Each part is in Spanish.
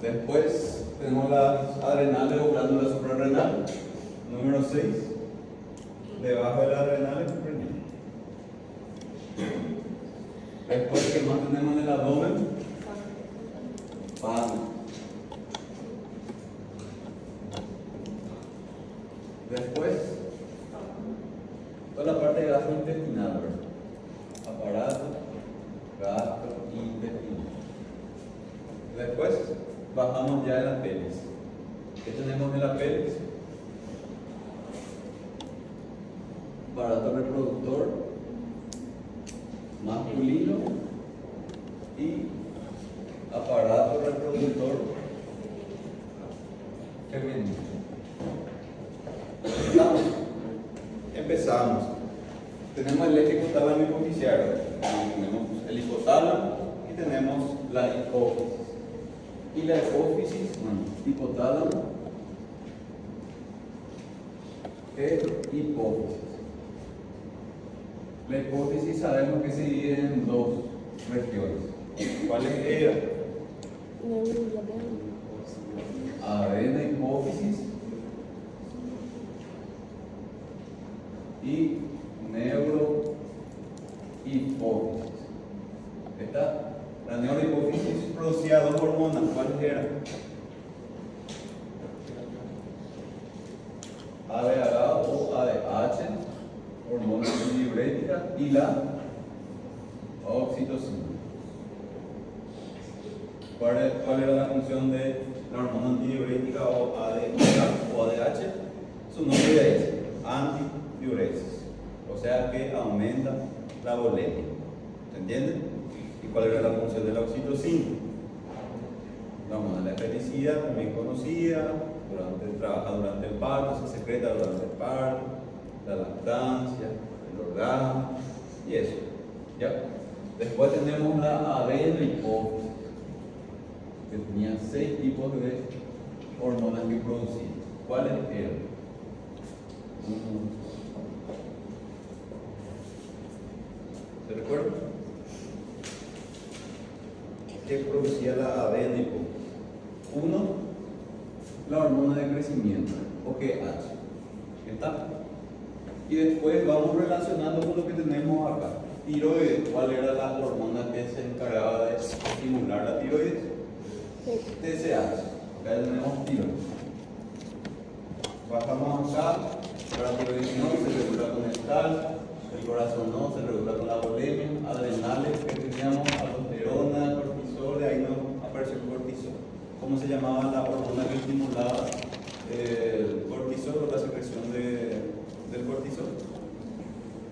Después tenemos las adrenales o glándula suprarrenal. Número 6. Debajo de las adrenales, comprendido. Después, ¿qué más tenemos en el abdomen? Pan. Después, toda la parte gastrointestinal, ¿verdad? Aparato gastrointestinal. Después, bajamos ya en la pelvis. ¿Qué tenemos en la pelvis? Aparato reproductor masculino y aparato reproductor femenino. Empezamos. Tenemos el eje hipotálamo hipofisiario. Tenemos el hipotálamo y tenemos la hipófisis. Y la hipófisis, hipotálamo, hipófisis. La hipófisis sabemos que se divide en dos regiones. ¿Cuáles eran? Adena hipófisis y neurohipófisis. La neurohipófisis producía dos hormonas. ¿Cuáles eran? ADH o ADH, hormona antidiurética, y la oxitocina. ¿Cuál era la función de la hormona antidiurética o ADH? Su nombre es antidiuresis, o sea que aumenta la volemia. ¿Se entiende? ¿Y cuál era la función de la oxitocina? La hormona de la felicidad, también conocida, trabaja durante el parto, se secreta durante el parto, la lactancia, el orgasmo y eso. ¿Ya? Después tenemos la adenohipófisis, que tenía 6 tipos de hormonas que producía. ¿Cuáles eran? ¿Se recuerda? ¿Qué producía la adenohipófisis? 1, la hormona de crecimiento, o que H. ¿Está? Y después vamos relacionando con lo que tenemos acá. Tiroides. ¿Cuál era la hormona que se encargaba de estimular la tiroides? TSH. Acá tenemos tiroides. Bajamos acá. La tiroides no se regula con el tal. El corazón no se regula con la volemia. Adrenales que teníamos aldosterona, cortisol. De ahí no apareció el cortisol. ¿Cómo se llamaba la hormona que estimulaba el cortisol o la secreción del cortisol?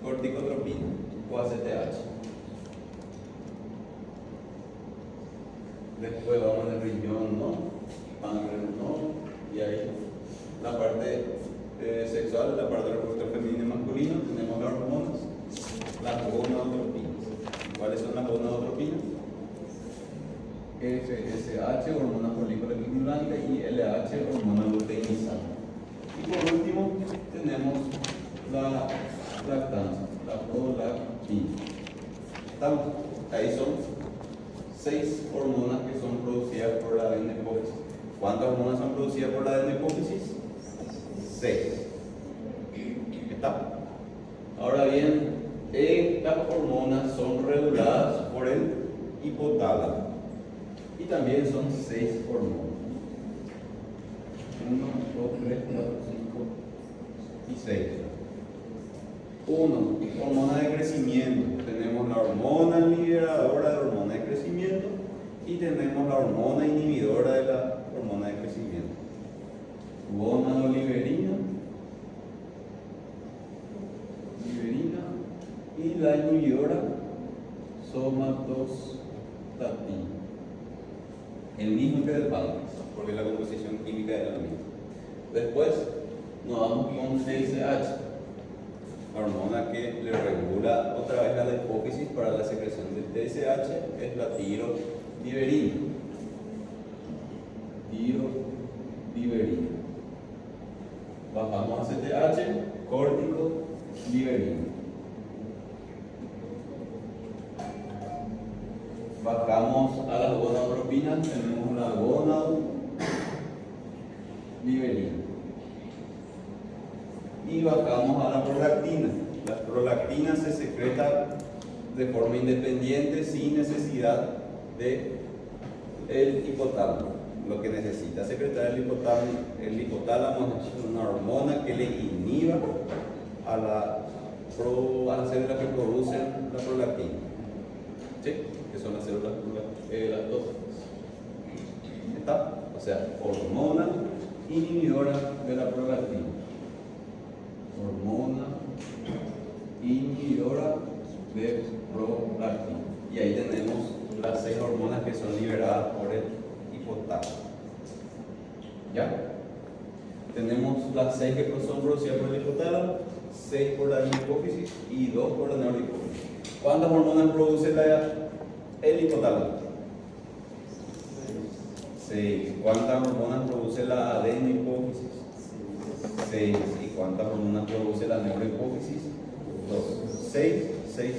Corticotropina o ACTH. Después vamos al riñón, ¿no? Páncreas, ¿no? Y ahí la parte sexual, la parte del reproductor femenino y masculino, tenemos las hormonas, las gonadotropinas. ¿Cuáles son las gonadotropinas? FSH, hormona folículo estimulante, y LH, hormona luteinizante. Y por último tenemos la lactancia, la prolactina. ¿Estamos? Ahí son 6 hormonas que son producidas por la adenohipófisis. ¿Cuántas hormonas son producidas por la adenohipófisis? 6. ¿Está? Ahora bien, estas hormonas son reguladas por el hipotálamo. Y también son 6 hormonas. 1, 2, 3, 4, 5 y 6. 1. Hormona de crecimiento. Tenemos la hormona liberadora de la hormona de crecimiento y tenemos la hormona inhibidora de la hormona de crecimiento. Gonadoliberina y la inhibidora somatostatina. El mismo que del páncreas, porque la composición química es la misma. Después nos vamos con TSH, la hormona que le regula otra vez la hipófisis para la secreción del TSH, es la tiroiberina. Tiroiberina. Bajamos a CTH, corticoliberina. Bajamos a las gonadotropinas, tenemos la y bajamos a la prolactina. La prolactina se secreta de forma independiente sin necesidad de el hipotálamo. Lo que necesita secretar el hipotálamo es una hormona que le inhiba a las células que producen la prolactina, ¿sí? Que son las células lactógenas. ¿Está? O sea, hormona inhibidora de la prolactina. Hormona inhibidora de prolactina. Y ahí tenemos las 6 hormonas que son liberadas por el hipotálamo. ¿Ya? Tenemos las 6 que son producidas por el hipotálamo, 6 por la hipófisis y 2 por la neurohipófisis. ¿Cuántas hormonas produce el hipotálamo? 6. ¿Cuántas hormonas produce la adenohipófisis? 6. ¿Y cuántas hormonas produce la neurohipófisis? 2. 6, 6,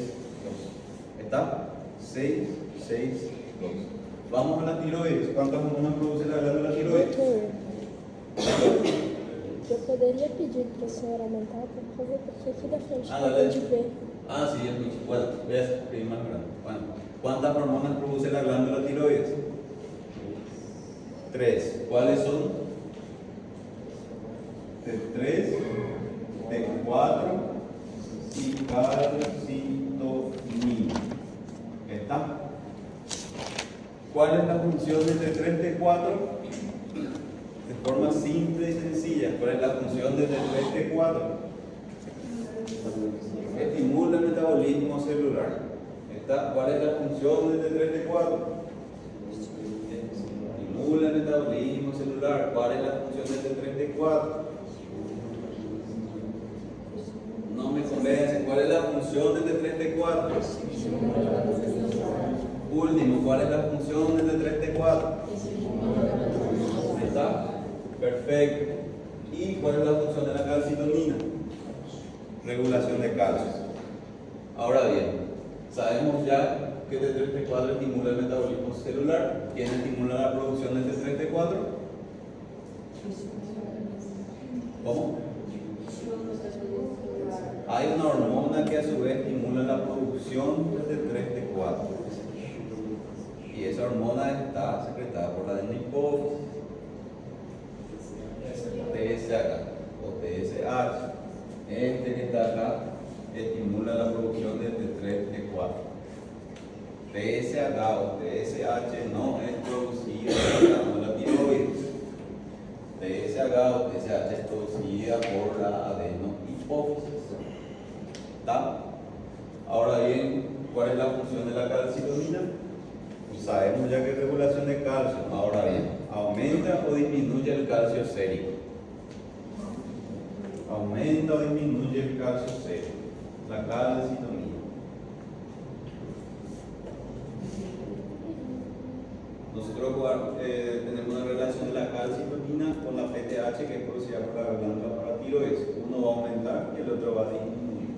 2. ¿Está? 6, 6, 2. Vamos a la tiroides. ¿Cuántas hormonas produce la glándula tiroides? Eu poderia pedir para o senhor aumentar, por favor, porque aqui da frente Ah, não dale. pude ver. Ah, sí, es mucho. Bueno, ves, que es más grande. Bueno, ¿cuántas hormonas produce la glándula tiroides? 3. ¿Cuáles son? T3, T4 y calcitonina. ¿Está? ¿Cuál es la función de T3, T4? De forma simple y sencilla, ¿cuál es la función de T3, T4? Estimula el metabolismo celular. ¿Está? ¿Cuál es la función de T3, T4? Estimula el metabolismo celular. ¿Cuál es la función de T3, T4? No me convence. ¿Cuál es la función de T3, T4? Último, ¿cuál es la función de T3, T4? ¿Está? Perfecto. ¿Y cuál es la función de la calcitonina? Regulación de calcio. Ahora bien, sabemos ya que T3, T4 estimula el metabolismo celular. ¿Quién estimula la producción de T3, T4? ¿Cómo? Hay una hormona que a su vez estimula la producción de T3, T4. Y esa hormona está secretada por la adenohipófisis. TSH o TSH. Este que está acá estimula la producción de T3, T4. TSH o TSH no es producida por la glándula tiroides. TSH o TSH es producida por la adenohipófisis. ¿Está? Ahora bien, ¿cuál es la función de la calcitonina? Pues sabemos ya que es regulación de calcio. Ahora bien, ¿aumenta o disminuye el calcio sérico? Aumenta o disminuye el calcio sérico. La calcitonina. Nosotros tenemos una relación de la calcitonina con la PTH que es producida por la glándula paratiroides. Uno va a aumentar y el otro va a disminuir.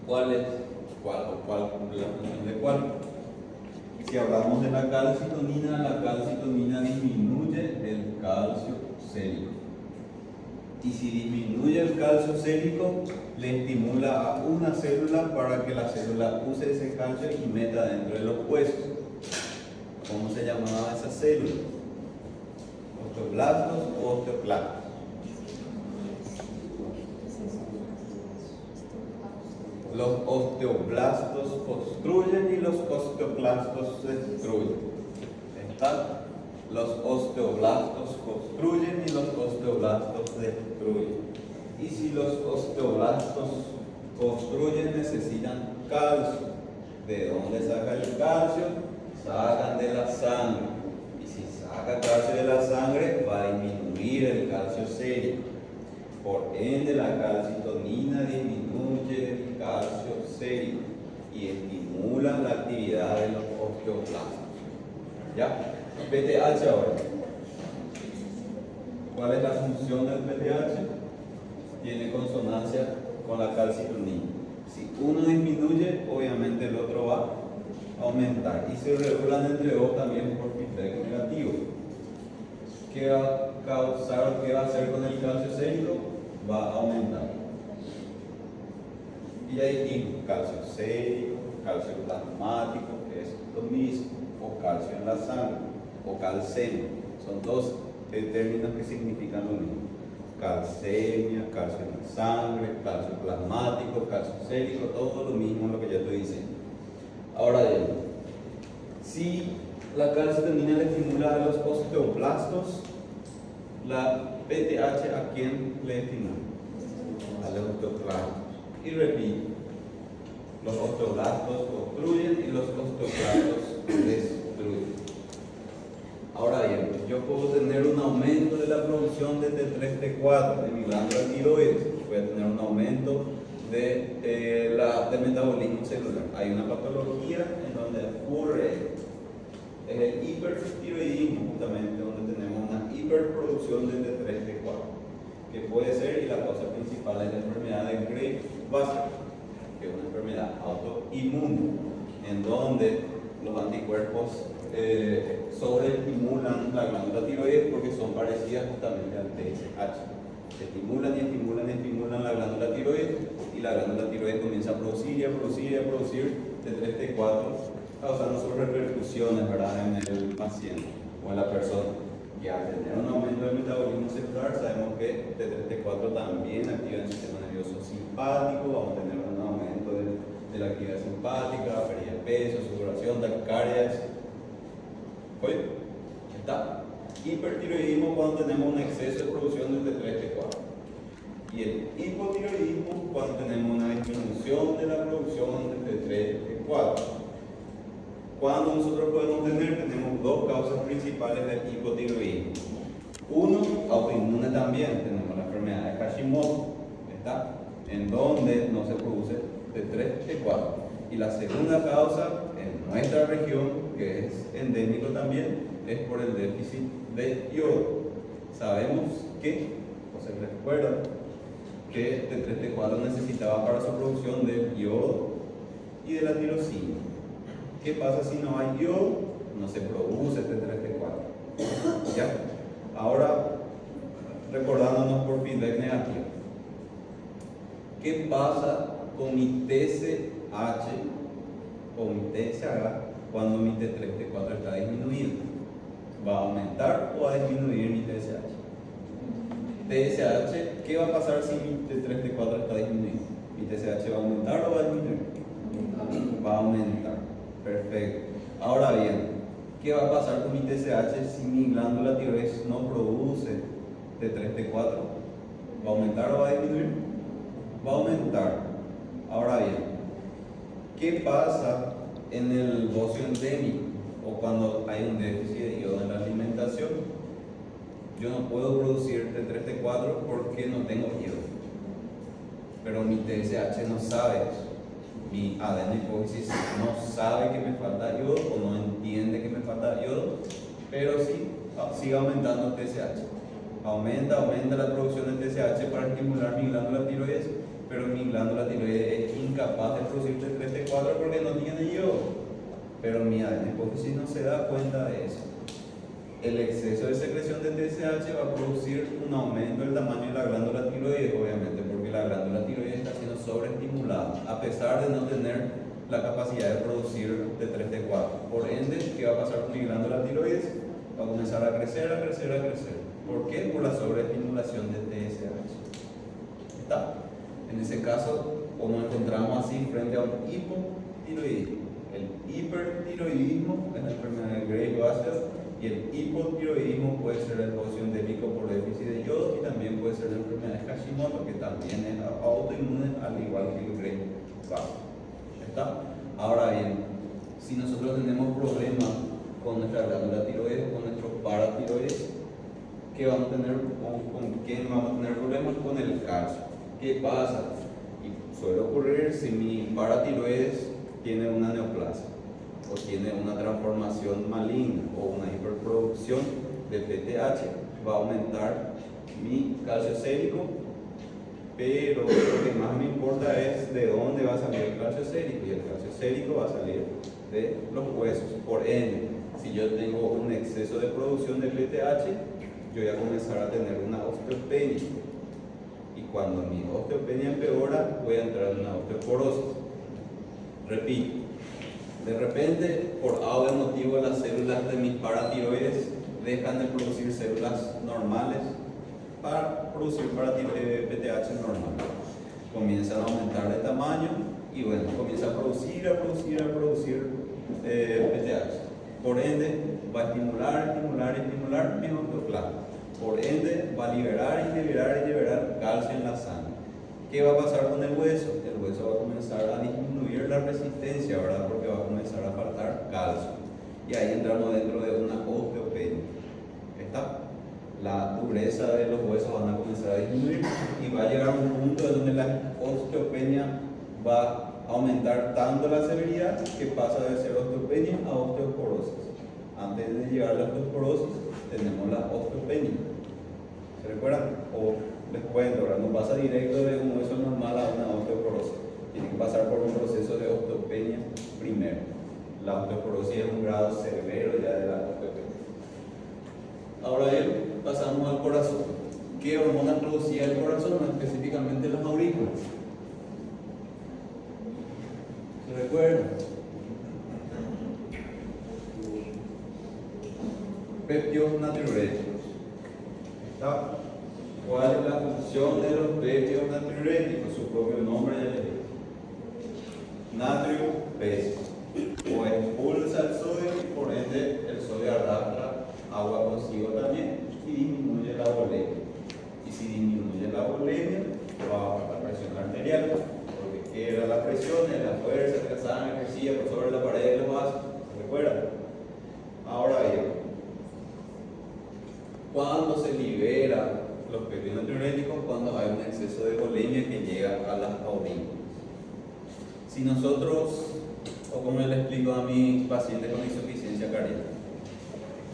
¿Cuál cumple la función de cuál? Si hablamos de la calcitonina disminuye el calcio sérico. Y si disminuye el calcio sérico, le estimula a una célula para que la célula use ese calcio y meta dentro de los huesos. ¿Cómo se llamaba esa célula? ¿Osteoblastos o osteoclastos? Los osteoblastos construyen y los osteoclastos destruyen. ¿Está? Los osteoblastos construyen y los osteoblastos destruyen. Y si los osteoblastos construyen, necesitan calcio. ¿De dónde saca el calcio? Sacan de la sangre. Y si saca calcio de la sangre, va a disminuir el calcio sérico. Por ende, la calcitonina disminuye el calcio sérico y estimula la actividad de los osteoblastos. ¿Ya? PTH ahora. ¿Cuál es la función del PTH? Tiene consonancia con la calcitonina. Si uno disminuye, obviamente el otro va a aumentar. Y se regulan entre dos también por feedback negativo. ¿qué va a causar, qué va a hacer con el calcio sérico? Va a aumentar. Y ahí dijimos calcio sérico, calcio plasmático, que es lo mismo, o calcio en la sangre, o calcemia. Son dos términos que significan lo mismo. Calcemia, calcio en la sangre, calcio plasmático, calcio sérico, todo lo mismo lo que ya estoy diciendo. Ahora bien, si la calcitonina le estimula a los osteoblastos, la PTH ¿a quién le estimula? A los osteoblastos. Y repito, los osteoblastos construyen y los osteoclastos destruyen. Ahora bien, yo puedo tener un aumento de la producción de T3, T4 de mi glándula tiroides. Voy a tener un aumento del metabolismo celular. Hay una patología en donde ocurre es el hipertiroidismo, justamente donde tenemos una hiperproducción de T3, T4, que puede ser, y la causa principal es la enfermedad de Graves-Wasser, que es una enfermedad autoinmune, en donde los anticuerpos sobreestimulan la glándula tiroides porque son parecidas justamente al TSH. Estimulan y estimulan y estimulan la glándula tiroides, y la glándula tiroides comienza a producir y a producir y a producir T3, T4, causando sus repercusiones, ¿verdad?, en el paciente o en la persona. Y al tener un aumento del metabolismo celular, sabemos que T3, T4 también activa el sistema nervioso simpático. Vamos a tener un aumento de la actividad simpática, pérdida de peso, sudoración, taquicardias. ¿Oye? Está. Hipertiroidismo cuando tenemos un exceso de producción de T3, T4. Y el hipotiroidismo cuando tenemos una disminución de la producción de T3, T4. Cuando nosotros tenemos dos causas principales del hipotiroidismo. Uno, autoinmune también, tenemos la enfermedad de Hashimoto, ¿está?, en donde no se produce T3, T4. Y la segunda causa en nuestra región, que es endémico también, es por el déficit de yodo. Sabemos que, o se recuerdan, que T3, T4 necesitaba para su producción del yodo y de la tirosina. ¿Qué pasa si no hay yodo? No se produce T3, T4. ¿Ya? Ahora, recordándonos por feedback negativo. ¿Qué pasa con mi TSH o mi TSH cuando mi T3, T4 está disminuido? ¿Va a aumentar o va a disminuir mi TSH? TSH, ¿qué va a pasar si mi T3, T4 está disminuido? ¿Mi TSH va a aumentar o va a disminuir? Va a aumentar. Perfecto. Ahora bien, ¿qué va a pasar con mi TSH si mi glándula tiroides no produce T3, T4? ¿Va a aumentar o va a disminuir? Va a aumentar. Ahora bien, ¿qué pasa en el bocio endémico o cuando hay un déficit de yodo en la alimentación? Yo no puedo producir T3, T4 porque no tengo yodo, pero mi TSH no sabe eso. Mi ADN hipófisis no sabe que me falta yodo o no entiende que me falta yodo, pero sí sigue aumentando el TSH. Aumenta la producción de TSH para estimular mi glándula tiroides, pero mi glándula tiroides es incapaz de producir T3, T4 porque no tiene yodo. Pero mi ADN hipófisis no se da cuenta de eso. El exceso de secreción de TSH va a producir un aumento del tamaño de la glándula tiroides, obviamente, porque la glándula tiroides está siendo sobreestimulada, a pesar de no tener la capacidad de producir T3, T4. Por ende, ¿qué va a pasar con mi glándula tiroides? Va a comenzar a crecer. ¿Por qué? Por la sobreestimulación de TSH. ¿Está? En ese caso, como nos encontramos así frente a un hipotiroidismo. El hipertiroidismo es la enfermedad de Graves-Wasser. Y el hipotiroidismo puede ser el bocio endémico por déficit de yodo, y también puede ser la enfermedad de Hashimoto, que también es autoinmune, al igual que el Graves-Wasser. ¿Está? Ahora bien, si nosotros tenemos problemas con nuestra glándula tiroides o con nuestro paratiroides, ¿qué vamos a tener? ¿Con quién vamos a tener problemas? Con el calcio. ¿Qué pasa? Y suele ocurrir si mi paratiroides tiene una neoplasia, o tiene una transformación maligna o una hiperproducción de PTH, va a aumentar mi calcio sérico, pero lo que más me importa es de dónde va a salir el calcio sérico, y el calcio sérico va a salir de los huesos. Por ende, si yo tengo un exceso de producción de PTH, yo voy a comenzar a tener una osteopenia. Y cuando mi osteopenia empeora, voy a entrar en una osteoporosis. Repito, de repente, por A o de motivo, las células de mis paratiroides dejan de producir células normales para producir PTH normal. Comienzan a aumentar de tamaño y bueno, comienza a producir PTH. Por ende, va a estimular mi osteoclasta. Por ende, va a liberar calcio en la sangre. ¿Qué va a pasar con el hueso? El hueso va a comenzar a disminuir la resistencia, ¿verdad? Porque va a comenzar a faltar calcio. Y ahí entramos dentro de una osteopenia. ¿Está? La dureza de los huesos van a comenzar a disminuir y va a llegar a un punto en donde la osteopenia va a aumentar tanto la severidad que pasa de ser osteopenia a osteoporosis. Antes de llegar a la osteoporosis tenemos la osteopenia. ¿Se recuerdan? O les cuento, ahora no pasa directo de un hueso normal a una osteoporosis. Tiene que pasar por un proceso de osteopenia primero. La osteoporosis es un grado severo ya de la osteopenia. Ahora bien, pasamos al corazón. ¿Qué hormona producía el corazón? Específicamente las aurículas. ¿Se recuerdan? Péptidos natriuréticos. ¿Cuál es la función de los péptidos natriuréticos? Su propio nombre ya le dice. Natrio pesa. O expulsa el sodio y por ende el sodio arrastra agua consigo también y disminuye la volemia. Y si disminuye la volemia, va a bajar la presión arterial. Porque ¿qué era la presión? Era la fuerza que la sangre ejercía por sobre la pared de los vasos. ¿Se recuerdan? Ahora bien, cuando se libera los péptidos natriuréticos, cuando hay un exceso de volemia que llega a las aurículas. Si nosotros, o como le explico a mis pacientes con insuficiencia cardíaca,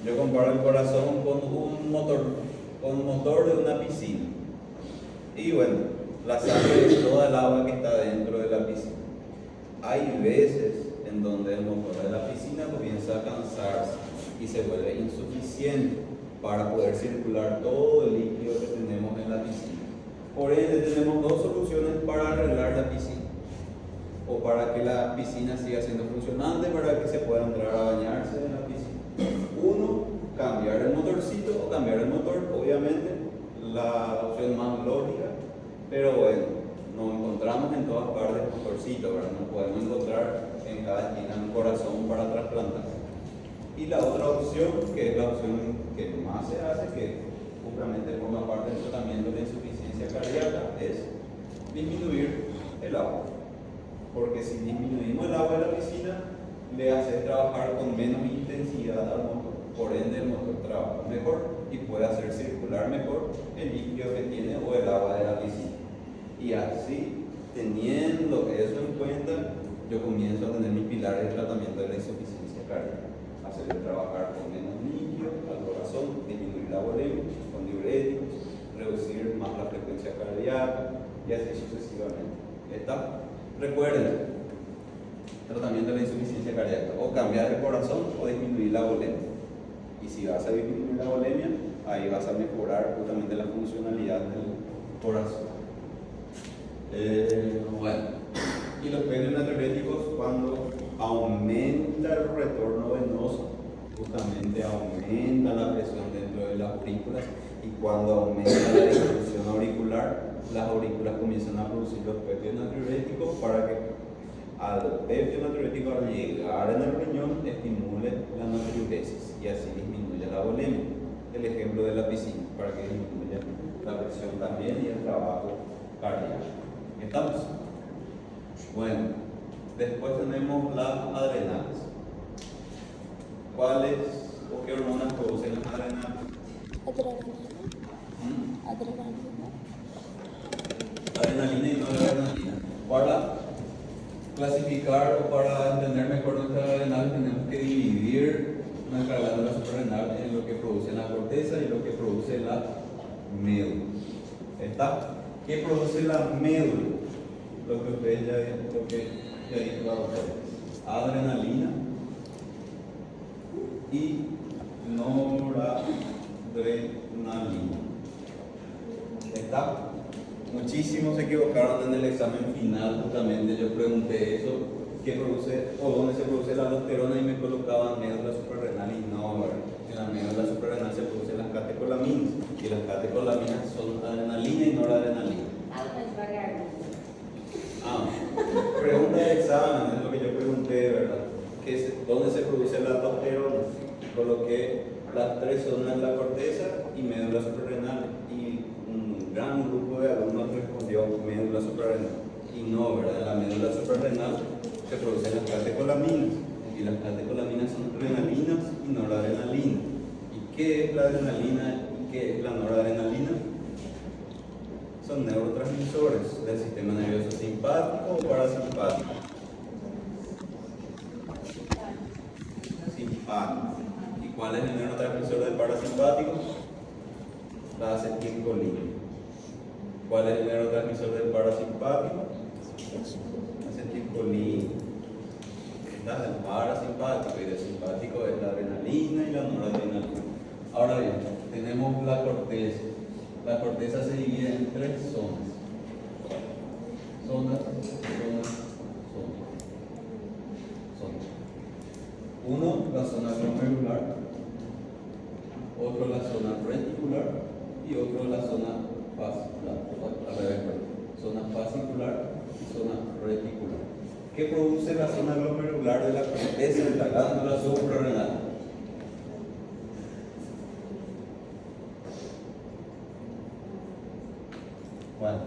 yo comparo el corazón con un motor de una piscina. Y bueno, la sangre es toda el agua que está dentro de la piscina. Hay veces en donde el motor de la piscina comienza a cansarse y se vuelve insuficiente para poder circular todo el líquido que tenemos en la piscina. Por ende, tenemos dos soluciones para arreglar la piscina. O para que la piscina siga siendo funcionante, para que se pueda entrar a bañarse en la piscina. Uno, cambiar el motorcito o cambiar el motor. Obviamente, la opción más lógica, pero bueno, no encontramos en todas partes motorcito, ¿verdad? No podemos encontrar en cada esquina un corazón para trasplantar. Y la otra opción, que es la opción que más se hace, que justamente forma parte del tratamiento de insuficiencia cardíaca, es disminuir el agua. Porque si disminuimos el agua de la piscina, le hace trabajar con menos intensidad al motor. Por ende, el motor trabaja mejor y puede hacer circular mejor el líquido que tiene o el agua de la piscina. Y así, teniendo eso en cuenta, yo comienzo a tener mis pilares de tratamiento de la insuficiencia cardíaca. Hacerle trabajar con menos líquido al corazón, disminuir la volemia con diuréticos, reducir más la frecuencia cardíaca y así sucesivamente. ¿Está? Recuerden, tratamiento de la insuficiencia cardíaca, o cambiar el corazón o disminuir la volemia. Y si vas a disminuir la volemia, ahí vas a mejorar justamente la funcionalidad del corazón. Bueno, y los péptidos natriuréticos, cuando aumenta el retorno venoso, justamente aumenta la presión dentro de las aurículas, y cuando aumenta la difusión auricular, las aurículas comienzan a producir los péptidos natriuréticos para que al péptido natriurético, al llegar en el riñón, estimule la natriuresis y así disminuye la volemia. El ejemplo de la piscina, para que disminuya la presión también y el trabajo cardíaco. ¿Estamos? Bueno, después tenemos las adrenales. ¿Cuáles o qué hormonas producen las adrenales? Adrenalina y noradrenalina. Para clasificar o para entender mejor nuestras adrenales, tenemos que dividir nuestra glándula suprarrenal en lo que produce la corteza y lo que produce la médula. ¿Está? ¿Qué produce la médula? Lo que ustedes ya dijo la doctora. Adrenalina y noradrenalina. adrenalina. ¿Está? Muchísimos se equivocaron en el examen final, justamente yo pregunté eso, ¿qué produce o dónde se produce la aldosterona? Y me colocaban médula suprarrenal y no, ¿verdad? En la médula suprarrenal se producen las catecolaminas y las catecolaminas son adrenalina y noradrenalina. Pregunta de examen, es lo que yo pregunté, ¿verdad? ¿Dónde se produce la aldosterona? Coloqué las tres zonas de la corteza y médula suprarrenal, y un gran grupo de alumnos respondió médula suprarrenal. Y no, ¿verdad? En la médula suprarrenal se producen las catecolaminas, y las catecolaminas son adrenalinas y noradrenalina. ¿Y qué es la adrenalina y qué es la noradrenalina? Son neurotransmisores del sistema nervioso simpático o parasimpático. Simpático. ¿Y cuál es el neurotransmisor del parasimpático? La acetilcolina. ¿Cuál es el neurotransmisor del parasimpático? Acetilcolina. Está del parasimpático, y del simpático es la adrenalina y la noradrenalina. Ahora bien, tenemos la corteza. La corteza se divide en tres zonas. Zonas. Uno, la zona glomerular, otro la zona reticular y otro la zona fascicular. Al revés, zona fascicular y zona reticular. ¿Qué produce la zona glomerular de la corteza de la glándula suprarrenal? Bueno,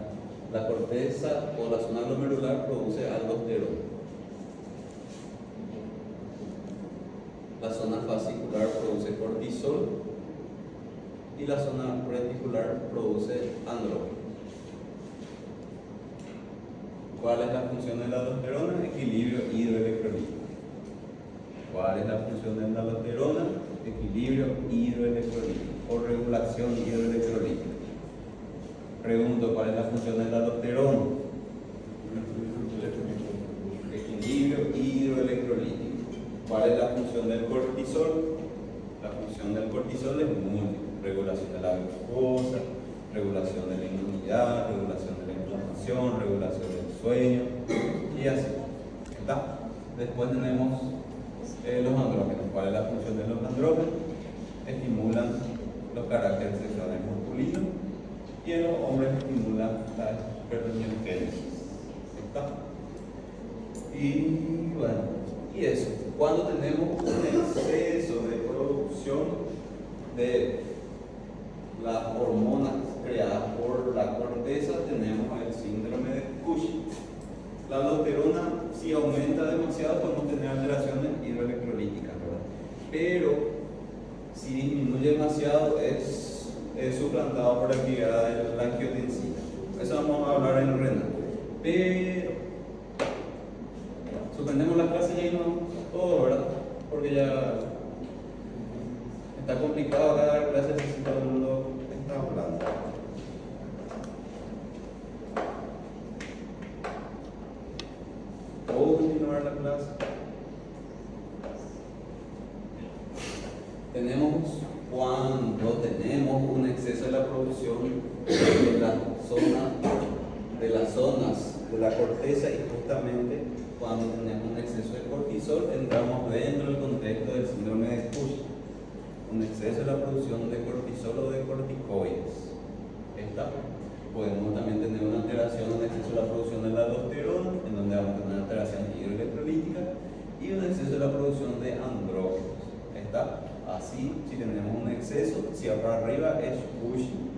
la corteza o la zona glomerular produce aldosterona. La zona fascicular produce cortisol y la zona reticular produce andrógeno. ¿Cuál es la función de la aldosterona? Equilibrio hidroelectrolítico. ¿Cuál es la función de la aldosterona? Equilibrio hidroelectrolítico o regulación hidroelectrolítica. Pregunto, ¿cuál es la función de la aldosterona? Equilibrio hidroelectrolítico. ¿Cuál es la función del cortisol? La función del cortisol es múltiple: regulación de la glucosa, regulación de la inmunidad, regulación de la inflamación, regulación del sueño, y así. ¿Está? Después tenemos los andrógenos. ¿Cuál es la función de los andrógenos? Estimulan los caracteres sexuales masculinos, y en los hombres estimulan la espermogénesis. ¿Está? Y bueno, y eso. Cuando tenemos un exceso de producción de las hormonas creadas por la corteza, tenemos el síndrome de Cushing. La aldosterona, si aumenta demasiado, podemos tener alteraciones hidroelectrolíticas, ¿verdad? Pero si disminuye demasiado, es suplantado por la actividad de la angiotensina. Eso vamos a hablar en renal. Pero suspendemos la clase y no todo, ¿verdad? Porque ya está complicado acá dar clases si todo el mundo está hablando. ¿Puedo continuar la clase? Cuando tenemos un exceso de la producción de las zonas de la corteza, y justamente cuando tenemos un exceso de cortisol, entramos dentro del contexto del síndrome de Cushing. Un exceso de la producción de cortisol o de corticoides. Podemos también tener una alteración, un exceso de la producción de la aldosterona, en donde vamos a tener una alteración hidroelectrolítica, y un exceso de la producción de andrógenos. Así, si tenemos un exceso, si va para arriba es Cushing,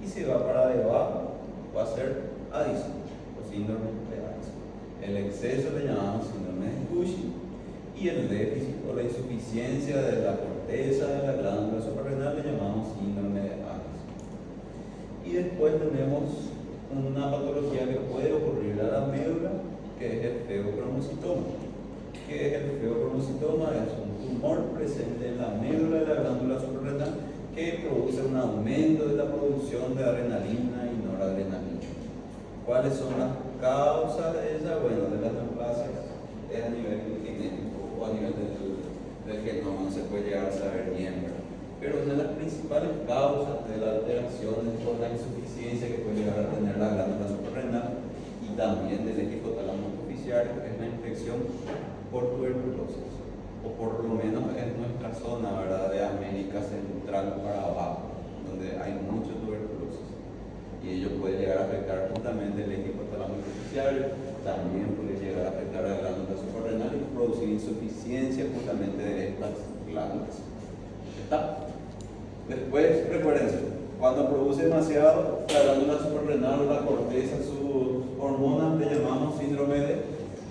y si va para debajo va a ser Addison o síndrome de Addison. El exceso le llamamos síndrome de Cushing, y el déficit o la insuficiencia de la corteza de la glándula suprarrenal le llamamos síndrome de Addison. Y después tenemos una patología que puede ocurrir a la médula, que es el feocromocitoma. ¿Qué es el feocromocitoma? Es un tumor presente en la médula de la glándula suprarrenal que produce un aumento de la producción de adrenalina y noradrenalina. ¿Cuáles son las causas de ella? Bueno, de las neoplasias es a nivel genético o a nivel del genoma, no se puede llegar a saber bien, ¿verdad? Pero una de las principales causas de la alteración por la insuficiencia que puede llegar a tener la glándula suprarrenal y también del eje hipotálamo hipoficiario es la infección por tuberculosis, o por lo menos en nuestra zona, ¿verdad?, de América Central para abajo, donde hay mucha tuberculosis. Y ello puede llegar a afectar justamente el eje hipotálamo hipoficiario, también puede llegar a afectar a la glándula suprarrenal y producir insuficiencia justamente de estas glándulas. ¿Está? Después, recuérdense, cuando produce demasiado la glándula suprarrenal o la corteza, sus hormonas, le llamamos síndrome de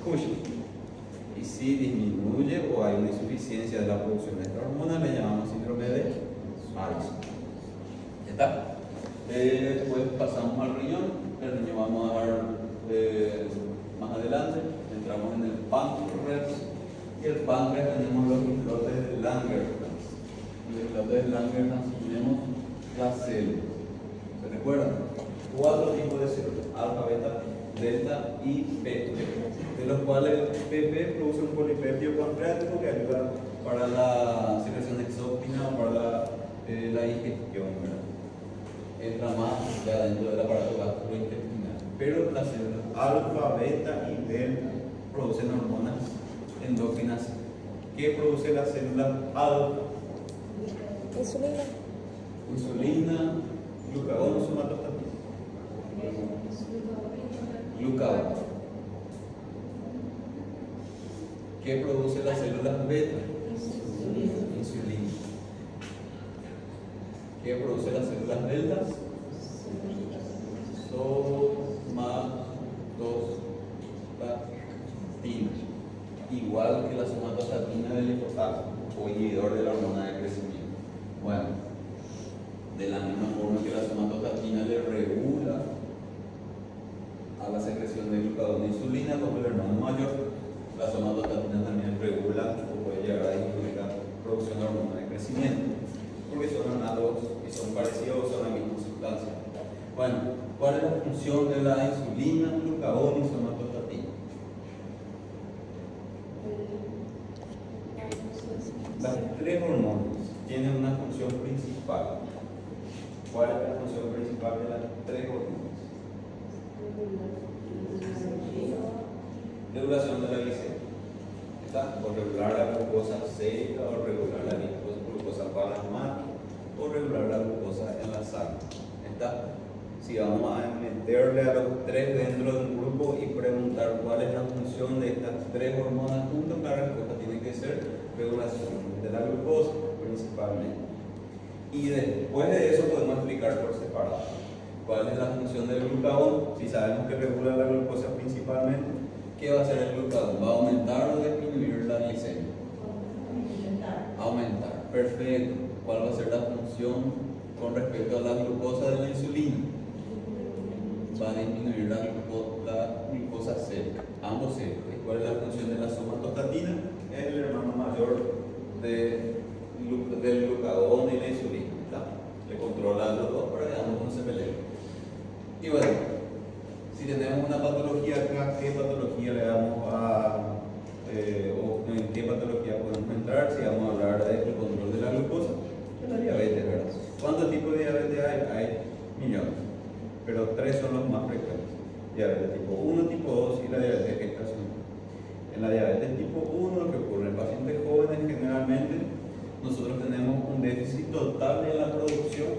Cushing. Y si disminuye o hay una insuficiencia de la producción de esta hormona, le llamamos síndrome de Addison. ¿Está? Después pasamos al riñón. El riñón vamos a dar más adelante. Entramos en el páncreas. Y el páncreas tenemos los islotes de Langerhans. En los islotes de Langerhans tenemos las células. ¿Se recuerdan? 4 tipos de células: alfa, beta, delta y PP, de los cuales PP produce un polipéptido pancreático que ayuda para la secreción exógena o para la digestión, ¿verdad? Entra más ya dentro del aparato gastrointestinal. Pero las células alfa, beta y delta producen hormonas endógenas. ¿Qué produce la célula alfa? Insulina. Insulina, glucagón, somatostatina. Glucagón. ¿Qué produce las células beta? Insulina. ¿Qué produce las células deltas? Somatostatina. Igual que la somatostatina del hipotálamo, o inhibidor de la hormona de crecimiento. Bueno, de la misma forma que la somatostatina le regula a la secreción de glucagón e insulina como el hermano mayor, la somatostatina también regula o puede llegar a disminuir la producción de hormona de crecimiento, porque son análogos y son parecidos, son la misma sustancia. Bueno, ¿cuál es la función de la insulina, glucagón y somatostatina? Las 3 hormonas tienen una función principal. ¿Cuál es la función principal de las 3 hormonas? Regulación de la glicemia. ¿Está? O regular la glucosa seca, o regular la glucosa plasmática, o regular la glucosa en la sangre. ¿Está? Si vamos a meterle a los 3 dentro de un grupo y preguntar cuál es la función de estas 3 hormonas juntas, la respuesta tiene que ser regulación de la glucosa principalmente. Y después de eso podemos explicar por separado cuál es la función del glucagón. Si sabemos que regula la glucosa principalmente, ¿qué va a hacer el glucagón? ¿Va a aumentar o disminuir la glicemia? Aumentar. Perfecto. ¿Cuál va a ser la función con respecto a la glucosa de la insulina? Va a disminuir la glucosa seca, ambos secos. ¿Y cuál es la función de la somatostatina? Es el hermano mayor del glucagón y la insulina. ¿Está? Le controla los dos para que ambos no se peleen. Y bueno, si tenemos una patología acá, ¿qué patología le vamos a o en qué patología podemos entrar? Si vamos a hablar del control de la glucosa, de la diabetes, ¿verdad? ¿Cuántos tipos de diabetes hay? Hay millones, pero 3 son los más frecuentes: diabetes tipo 1, tipo 2 y la diabetes gestacional. En la diabetes tipo 1, que ocurre en pacientes jóvenes, generalmente nosotros tenemos un déficit total en la producción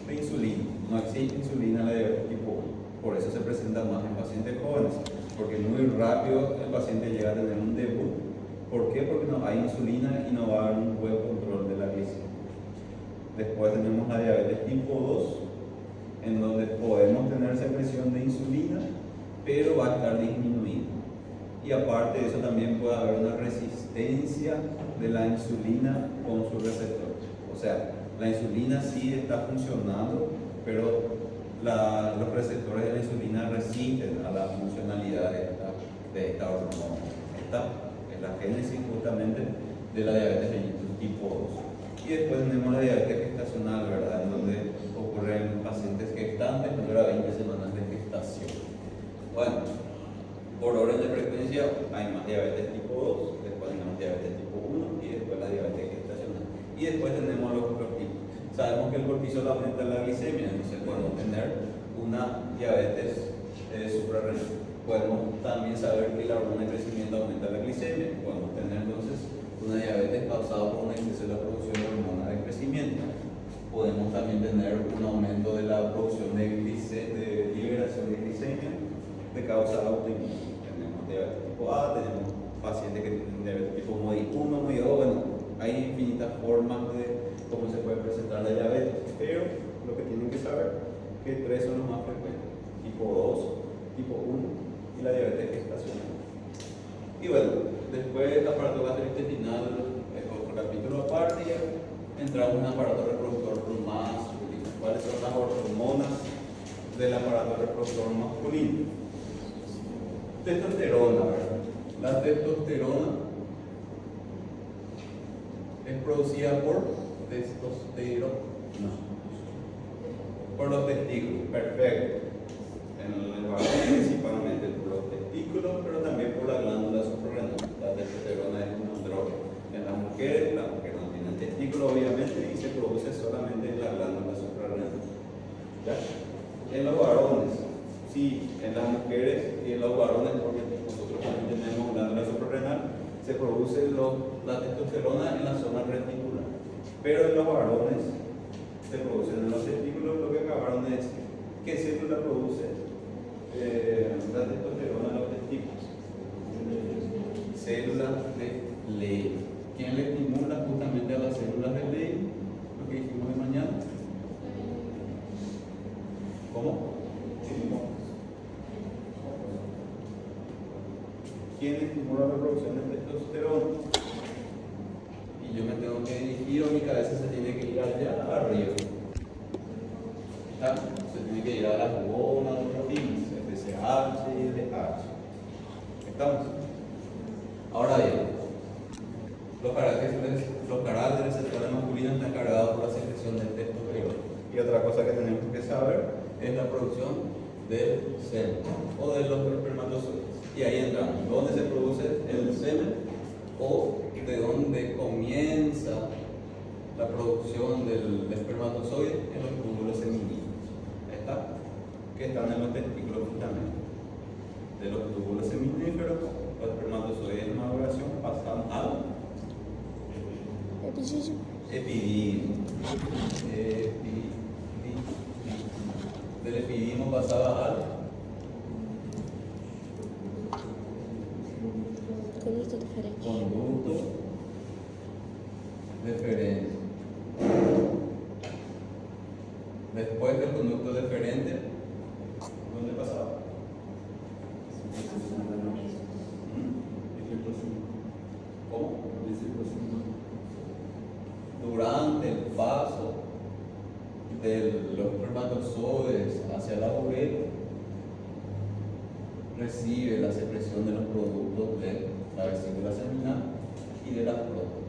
de insulina. No existe insulina en la diabetes tipo 1, por eso se presenta más en pacientes jóvenes, porque muy rápido el paciente llega a tener un debut. ¿Por qué? Porque no hay insulina y no va a haber un buen control de la glicemia. Después tenemos la diabetes tipo 2, en donde podemos tener secreción de insulina, pero va a estar disminuida. Y aparte de eso también puede haber una resistencia de la insulina con su receptor. O sea, la insulina sí está funcionando, pero los receptores de la insulina resisten a la funcionalidad de esta hormona. Esta es la génesis justamente de la diabetes mellitus tipo 2. Y después tenemos la diabetes gestacional, ¿verdad?, en donde ocurre en pacientes gestantes mayor a 20 semanas de gestación. Bueno, por orden de frecuencia hay más diabetes tipo 2, después tenemos diabetes tipo 1 y después la diabetes gestacional. Y después tenemos los otros tipos. Sabemos que el cortisol aumenta la glicemia, entonces podemos tener una diabetes suprarrenal. Podemos también saber que la hormona de crecimiento aumenta la glicemia. Podemos tener entonces una diabetes causada por un exceso de la producción de hormona de crecimiento. Podemos también tener un aumento de la producción de liberación de glicemia de causa autoinmune. Tenemos diabetes tipo A, tenemos pacientes que tienen diabetes tipo MODI 1, MODI 2, bueno, hay infinitas formas de cómo se puede presentar la diabetes, pero lo que tienen que saber es que tres son los más frecuentes: tipo 2, tipo 1 y la diabetes gestacional. Y bueno, después el aparato gastrointestinal es otro capítulo aparte y entramos en un aparato reproductor más masculino. ¿Cuáles son las hormonas del aparato reproductor masculino? Testosterona, ¿verdad? La testosterona es producida por testosterona, por los testículos, perfecto. En el varón principalmente por los testículos, pero también por la glándula suprarrenal. La testosterona es un andrógeno. En las mujeres no tienen testículos obviamente y se produce solamente en la glándula suprarrenal. ¿Ya? En los varones, sí, en las mujeres y en los varones, porque nosotros también tenemos glándula suprarrenal, se produce la testosterona en la zona reticular. Pero en los varones se producen en los testículos, lo que acabaron de decir. ¿Qué célula produce la testosterona en los testículos? Células de Ley. ¿Quién le estimula justamente a las células de Ley? Lo que dijimos de mañana. ¿Cómo? ¿Quién estimula la producción de testosterona? Y yo me tengo que dirigir, o mi cabeza se tiene que ir allá arriba. ¿Está? Se tiene que ir a las gonadotrofinas, FSH y LH. ¿Estamos? Ahora bien, los caracteres sexuales masculinos están cargados por la secreción de testosterona. Y otra cosa que tenemos que saber es la producción del semen o de los espermatozoides. Y ahí entramos. ¿Dónde se produce el semen? O de dónde comienza la producción del espermatozoide en los túbulos seminíferos. ¿Está? Que están en los testículos justamente. De los túbulos seminíferos, los espermatozoides en maduración pasan al epidídimo. Del epidídimo pasaba al conducto deferente. Conducto deferente. Después del conducto deferente, ¿dónde pasaba? ¿Cómo? Durante el paso de los espermatozoides hacia la uretra, recibe la secreción de los productos de la vesícula seminal y de la próstata.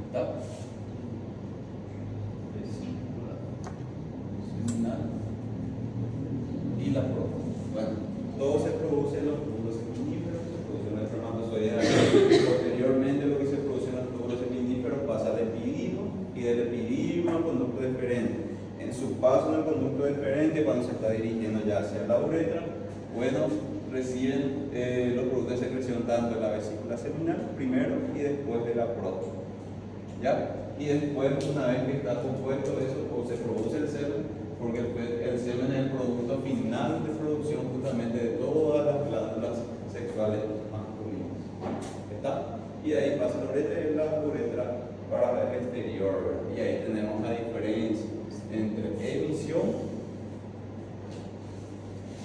¿Está? Vesícula seminal y la próstata. Bueno, todo se produce en los túbulos seminíferos, se produce en el espermatozoide. Posteriormente, lo que se produce en los túbulos seminíferos pasa al epidídimo y del epidídimo al conducto deferente. En su paso en el conducto deferente, cuando se está dirigiendo ya hacia la uretra, bueno, reciben los productos de secreción tanto de la vesícula seminal primero y después de la próstata. ¿Ya? Y después, una vez que está compuesto eso, pues se produce el semen, porque el semen es el producto final de producción justamente de todas las glándulas sexuales masculinas. ¿Está? Y de ahí pasa la uretra y la uretra para el exterior. Y ahí tenemos la diferencia entre emisión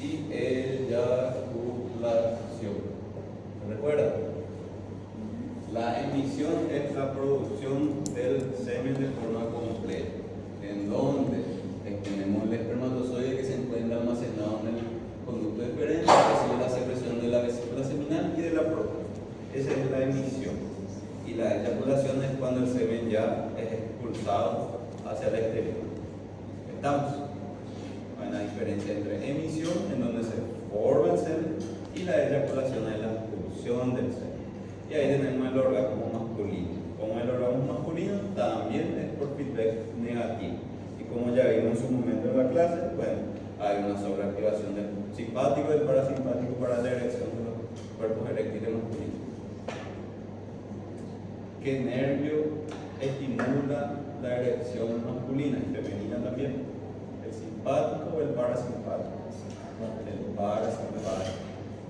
y eyaculación. ¿Recuerda? La emisión es la producción del semen de forma completa, en donde tenemos el espermatozoide que se encuentra almacenado en el conducto deferente, que recibe la secreción de la vesícula seminal y de la próstata. Esa es la emisión. Y la eyaculación es cuando el semen ya es expulsado hacia el exterior. ¿Estamos? Hay una diferencia entre emisión, en donde se forma el semen, y la eyaculación es la expulsión del semen. Y ahí tenemos el orgasmo masculino. Como el orgasmo masculino también es activo. Y como ya vimos en su momento en la clase, bueno, hay una sobreactivación del simpático y del parasimpático para la erección de los cuerpos eréctiles masculinos. ¿Qué nervio estimula la erección masculina y femenina también? ¿El simpático o el parasimpático? El parasimpático.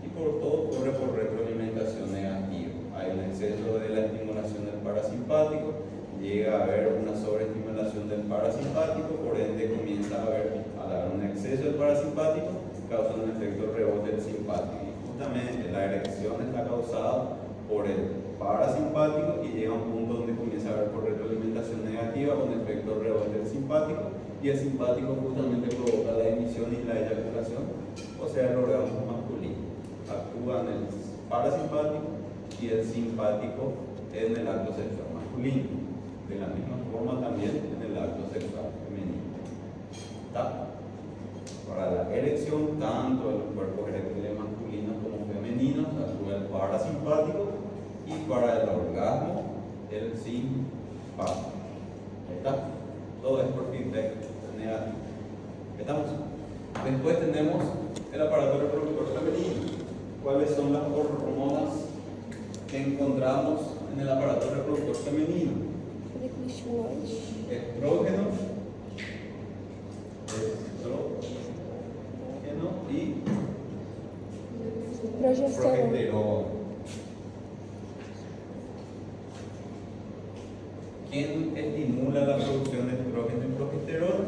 Y por todo ocurre por retroalimentación negativa. Hay un exceso de la estimulación del parasimpático, llega a haber una sobreestimulación del parasimpático, por ende comienza a haber, al haber un exceso del parasimpático, causa un efecto rebote del simpático. Y justamente la erección está causada por el parasimpático y llega a un punto donde comienza a haber por retroalimentación negativa un efecto rebote del simpático, y el simpático justamente provoca la emisión y la eyaculación, o sea, el orgasmo masculino. Actúa en el parasimpático y el simpático en el acto sexual masculino. De la misma forma también en el acto sexual femenino. ¿Está? Para la erección, tanto de los cuerpos eréctiles masculinos como femeninos, actúa el parasimpático, y para el orgasmo, el simpático. ¿Está? Todo es por feedback negativo. ¿Estamos? Después tenemos el aparato reproductor femenino. ¿Cuáles son las hormonas que encontramos en el aparato reproductor femenino? Estrógeno y progesterona. ¿Quién estimula la producción de estrógeno y progesterona?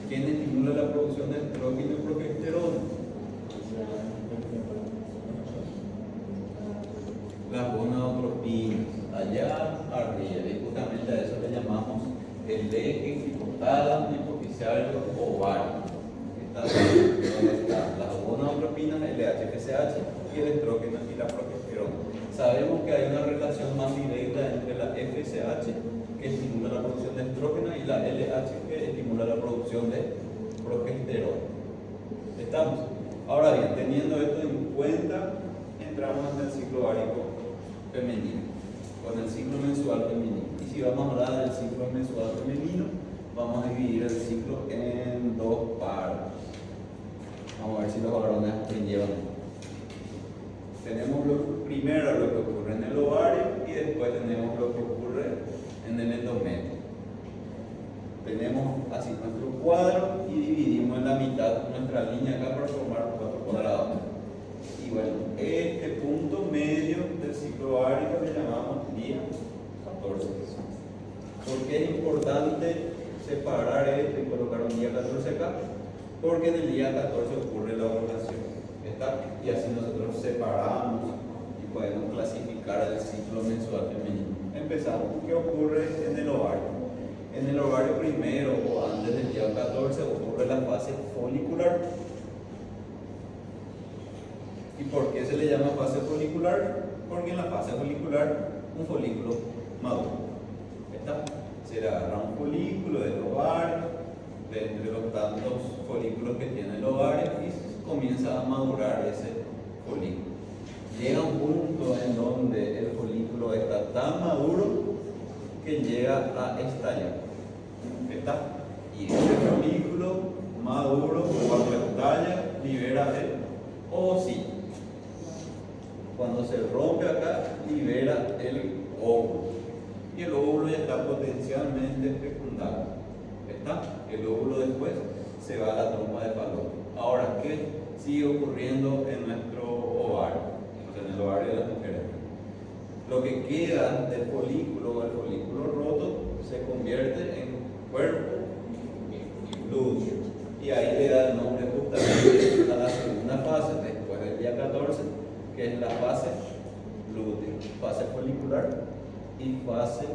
¿Quién estimula la producción de estrógeno y progesterona? Las gonadotropinas, allá arriba, y justamente a eso le llamamos el eje hipotálamo, hipoficiario, ovario. ¿Dónde están las gonadotropinas, el LH-FSH y el estrógeno y la progesterona? Sabemos que hay una relación más directa entre la FSH, que estimula la producción de estrógeno, y la LH, que estimula la producción de progesterona. ¿Estamos? Ahora bien, teniendo esto en cuenta, entramos en el ciclo ovárico femenino, con el ciclo menstrual femenino. Y si vamos a hablar del ciclo menstrual femenino, vamos a dividir el ciclo en dos partes. Vamos a ver si los varones aprendieron. Tenemos primero lo que ocurre en el ovario y después tenemos lo que ocurre en el endometrio. Tenemos así nuestro cuadro y dividimos en la mitad nuestra línea acá para formar 4 cuadrados. Y bueno, este punto medio del ciclo ovárico le llamamos día 14. ¿Por qué es importante separar esto y colocar un día 14 acá? Porque en el día 14 ocurre la ovulación. ¿Está? Y así nosotros separamos y podemos clasificar el ciclo menstrual femenino. Empezamos. ¿Qué ocurre en el ovario? En el ovario primero o antes del día 14 ocurre la fase folicular. ¿Y por qué se le llama fase folicular? Porque en la fase folicular un folículo maduro. ¿Está? Se le agarra un folículo del ovario, de entre los tantos folículos que tiene el ovario, y comienza a madurar ese folículo. Llega un punto en donde el folículo está tan maduro que llega a estallar. ¿Está? Y ese folículo maduro, cuando estalla, libera el ovocito. Cuando se rompe acá, libera el óvulo. Y el óvulo ya está potencialmente fecundado. ¿Está? El óvulo después se va a la trompa de Falopio. Ahora, ¿qué sigue ocurriendo en nuestro ovario? O sea, en el ovario de las mujeres. Lo que queda del folículo o el folículo roto se convierte en cuerpo lúteo. Y ahí le da el nombre justamente a la segunda fase, después del día 14, que es la fase lútea. Fase folicular y fase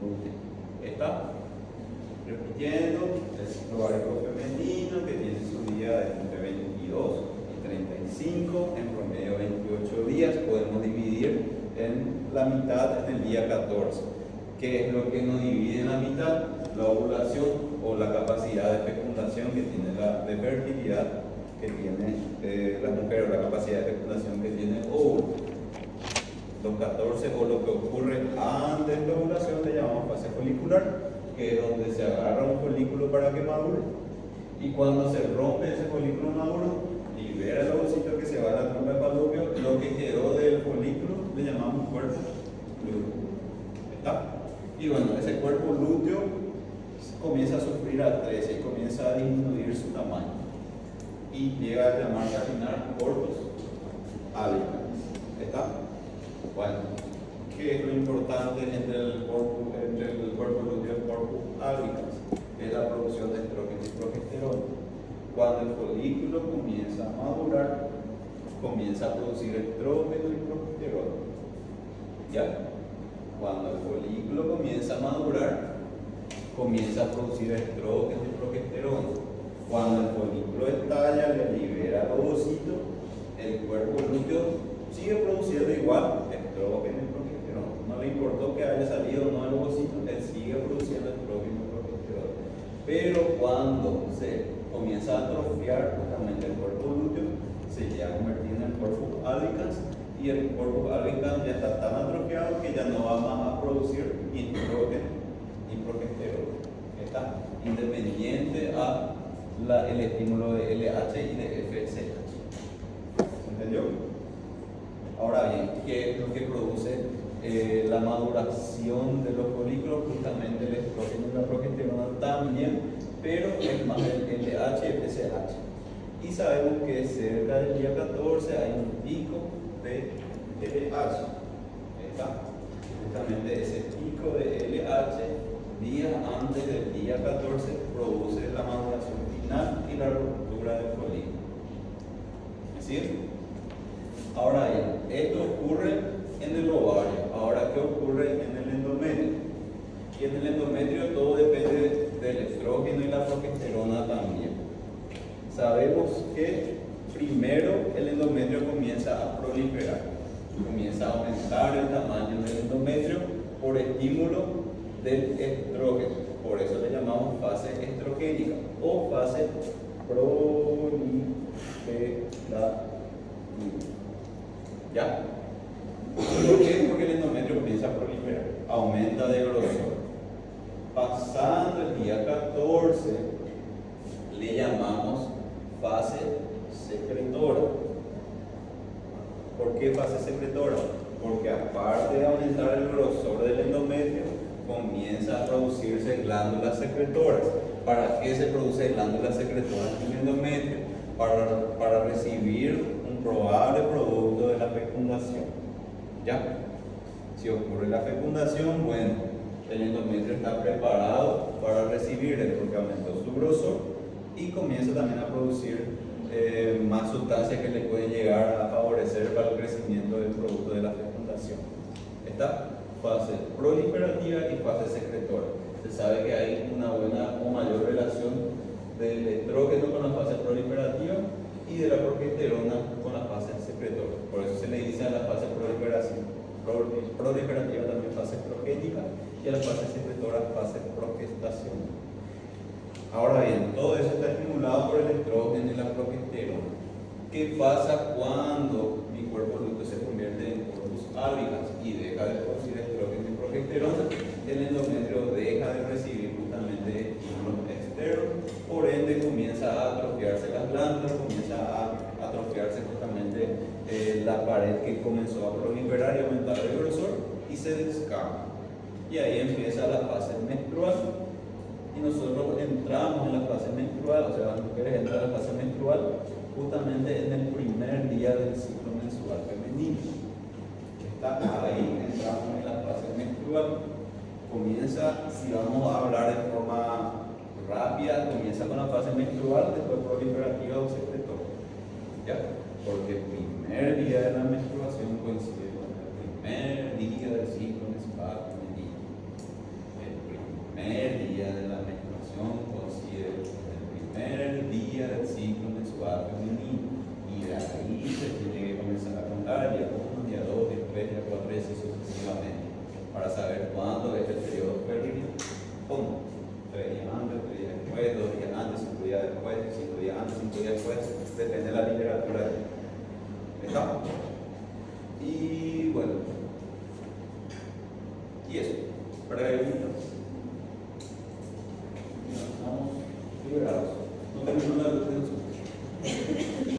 lútea. ¿Está? Repitiendo, el ciclo ovárico femenino, que tiene su día entre 22 y 35, en promedio 28 días, podemos dividir en la mitad en el día 14. ¿Qué es lo que nos divide en la mitad? La ovulación o la capacidad de fecundación que tiene de fertilidad que tiene la mujer, o la capacidad de fecundación que tiene el óvulo. los 14 o lo que ocurre antes de la ovulación le llamamos fase folicular, que es donde se agarra un folículo para que madure, y cuando se rompe ese folículo maduro, libera el ovocito que se va a la trompa de Falopio, lo que quedó del folículo le llamamos cuerpo lúteo. ¿Está? Y bueno, ese cuerpo lúteo comienza a sufrir atresia y comienza a disminuir su tamaño, y llega a llamarse al final corpus albicans. ¿Está? Bueno, ¿qué es lo importante entre el cuerpo lúteo y el corpus albicans? Es la producción de estrógeno y progesterona. Cuando el folículo comienza a madurar, comienza a producir estrógeno y progesterona. ¿Ya? Cuando el folículo comienza a madurar, comienza a producir estrógeno y progesterona. Cuando el folículo estalla, le libera el ovocito, el cuerpo lúteo sigue produciendo igual estrógeno y progesterona. No le importó que haya salido o no el ovocito, él sigue produciendo estrógeno y progesterona. Pero cuando se comienza a atrofiar justamente el cuerpo lúteo, se llega a convertir en el cuerpo albicans, y el cuerpo albicans ya está tan atrofiado que ya no va más a producir estrógeno y progesterona. Está independiente a el estímulo de LH y de FSH. ¿Se entendió? Ahora bien, ¿qué es lo que produce la maduración de los folículos? Justamente el estrógeno y la progesterona también, pero es más el LH y FSH. Y sabemos que cerca del día 14 hay un pico de LH. ¿Está? Justamente ese pico de LH, días antes del día 14, produce la maduración final y la ruptura del folículo. ¿Sí? Ahora bien, esto ocurre en el ovario. Ahora, ¿qué ocurre en el endometrio? Y en el endometrio todo depende del estrógeno y la progesterona también. Sabemos que primero el endometrio comienza a proliferar, comienza a aumentar el tamaño del endometrio por estímulo del estrógeno. Por eso le llamamos fase estrogénica o fase proliferativa. ¿Ya? ¿Por qué? Porque el endometrio comienza a proliferar, aumenta de grosor. Pasando el día 14, le llamamos fase secretora. ¿Por qué fase secretora? Porque aparte de aumentar el grosor del endometrio, comienza a producirse glándulas secretoras. ¿Para qué se produce glándulas secretoras en el endometrio? Para recibir un probable producto de la fecundación. ¿Ya? Si ocurre la fecundación, bueno, el endometrio está preparado para recibir, porque aumentó su grosor y comienza también a producir más sustancias que le pueden llegar a favorecer para el crecimiento del producto de la fecundación. Esta fase proliferativa y fase secretora. Se sabe que hay una buena o mayor relación del estrógeno con la fase proliferativa y de la progesterona con la fase secretora. Por eso se le dice a la fase proliferativa también fase estrogénica y a la fase secretora fase progestación. Ahora bien, todo eso está estimulado por el estrógeno y la progesterona. ¿Qué pasa cuando mi cuerpo lúteo se convierte en corpus albicans y deja de producir estrógeno y progesterona? El endometrio deja de recibir justamente estímulos externos, por ende comienza a atrofiarse las glándulas, comienza a atrofiarse justamente la pared que comenzó a proliferar y aumentar el grosor y se descama. Y ahí empieza la fase menstrual. Y nosotros entramos en la fase menstrual, o sea, las mujeres entran en la fase menstrual justamente en el primer día del ciclo menstrual femenino. Está ahí, entramos en la fase menstrual. Comienza, si vamos a hablar de forma rápida, comienza con la fase menstrual, después proliferativa o secretora. ¿Ya? Porque el primer día de la menstruación coincide con el primer día del ciclo menstrual femenino. El primer día de la menstruación coincide con el primer día del ciclo menstrual femenino. Y de ahí se tiene que comenzar a contar día 1, día 2, día 3, día 4 y así sucesivamente. Para saber cuándo es el periodo fértil. ¿Cómo? 3 días antes, 3 días después, 2 días antes, 5 días después, 5 días antes, 5 días después. Depende de la literatura. ¿Está? Y bueno, Preguntas. Estamos liberados. No tenemos nada de